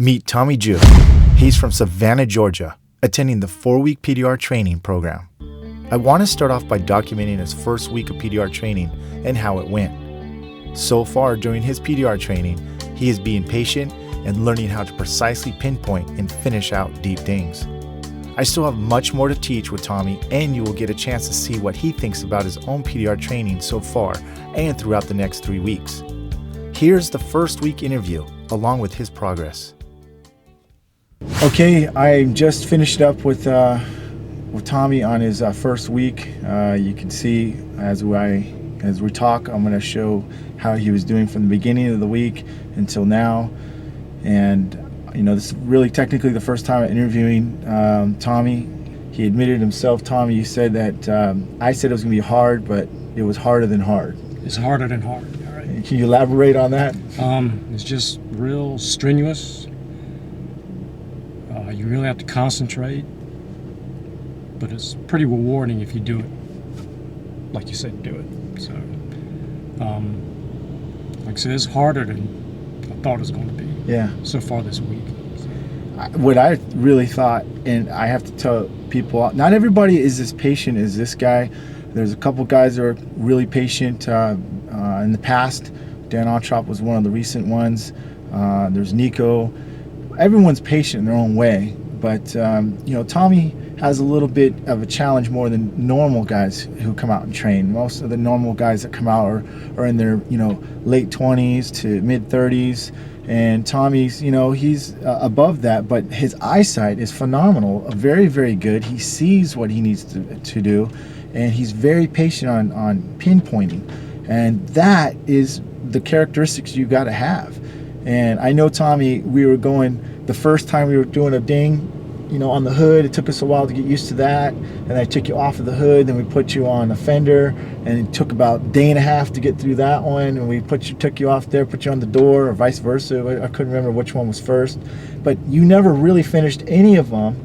Meet Tommy Jew. He's from Savannah, Georgia, attending the 4-week PDR training program. I want to start off by documenting his first week of PDR training and how it went. So far during his PDR training, he is being patient and learning how to precisely pinpoint and finish out deep dings. I still have much more to teach with Tommy, and you will get a chance to see what he thinks about his own PDR training so far and throughout the next 3 weeks. Here's the first week interview along with his progress. Okay, I just finished up with Tommy on his first week. You can see as we talk, I'm going to show how he was doing from the beginning of the week until now. And you know, this is really technically the first time I'm interviewing Tommy. He admitted himself. Tommy, you said that I said it was going to be hard, but it was harder than hard. It's harder than hard. All right. Can you elaborate on that? It's just real strenuous. You really have to concentrate, but it's pretty rewarding if you do it like you said do it. So, like I said, it's harder than I thought it was going to be. Yeah. So far this week. What I really thought, and I have to tell people, not everybody is as patient as this guy. There's a couple guys that are really patient in the past. Dan Ontrop was one of the recent ones. There's Nico. Everyone's patient in their own way, but you know, Tommy has a little bit of a challenge more than normal guys who come out and train. Most of the normal guys that come out are in their, you know, late 20s to mid 30s, and Tommy's, you know, he's above that, but his eyesight is phenomenal, very, very good. He sees what he needs to do, and he's very patient on pinpointing, and that is the characteristics you got to have. And I know, Tommy, we were going, the first time we were doing a ding, you know, on the hood, it took us a while to get used to that. And I took you off of the hood, then we put you on a fender, and it took about a day and a half to get through that one. And we took you off there, put you on the door, or vice versa. I couldn't remember which one was first. But you never really finished any of them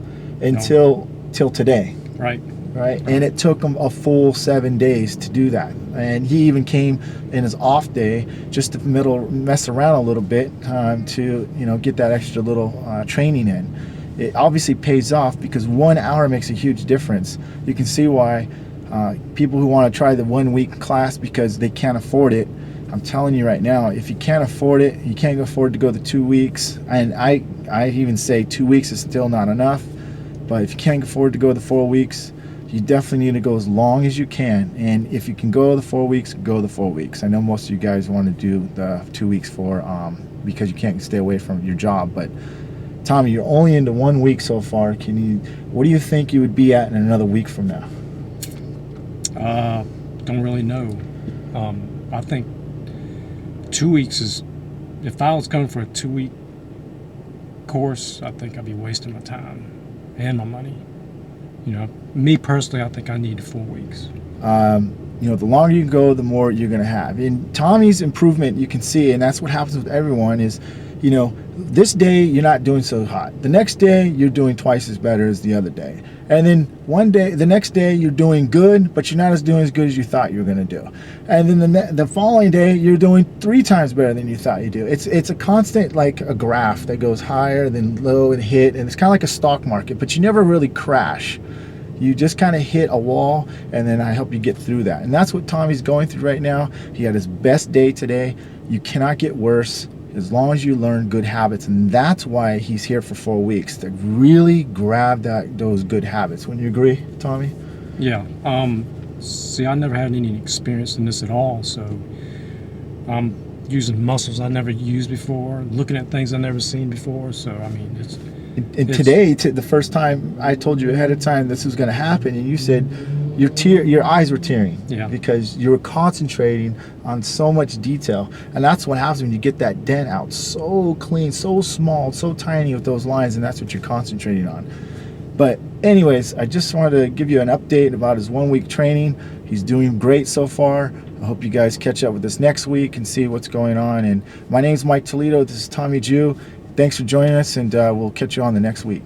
until today. Right. Right, and it took him a full 7 days to do that, and he even came in his off day just to mess around a little bit to, you know, get that extra little training in. It obviously pays off because 1 hour makes a huge difference. You can see why people who want to try the 1 week class because they can't afford it. I'm telling you right now, if you can't afford it, you can't afford to go the 2 weeks, and I even say 2 weeks is still not enough. But if you can't afford to go the 4 weeks, you definitely need to go as long as you can. And if you can go the 4 weeks, go the 4 weeks. I know most of you guys want to do the 2 weeks because you can't stay away from your job. But Tommy, you're only into 1 week so far. What do you think you would be at in another week from now? Don't really know. I think 2 weeks is, if I was coming for a 2-week course, I think I'd be wasting my time and my money. You know, me personally, I think I need 4 weeks. You know, the longer you go, the more you're going to have. In Tommy's improvement, you can see, and that's what happens with everyone, is, you know, this day you're not doing so hot. The next day you're doing twice as better as the other day. And then the next day you're doing good, but you're not doing as good as you thought you were going to do. And then the following day you're doing 3 times better than you thought you'd do. It's a constant, like a graph that goes higher than low and hit, and it's kind of like a stock market, but you never really crash. You just kind of hit a wall, and then I help you get through that. And that's what Tommy's going through right now. He had his best day today. You cannot get worse as long as you learn good habits, and that's why he's here for 4 weeks, to really grab those good habits. Wouldn't you agree, Tommy? Yeah. See, I never had any experience in this at all, so I'm using muscles I never used before, looking at things I've never seen before. So I mean, it's today, the first time I told you ahead of time this was going to happen, and you said your eyes were tearing. Yeah. Because you were concentrating on so much detail, and that's what happens when you get that dent out so clean, so small, so tiny with those lines, and that's what you're concentrating on. But anyways, I just wanted to give you an update about his 1 week training. He's doing great so far. I hope you guys catch up with us next week and see what's going on. And my name's Mike Toledo. This is Tommy Jew. Thanks for joining us, and we'll catch you on the next week.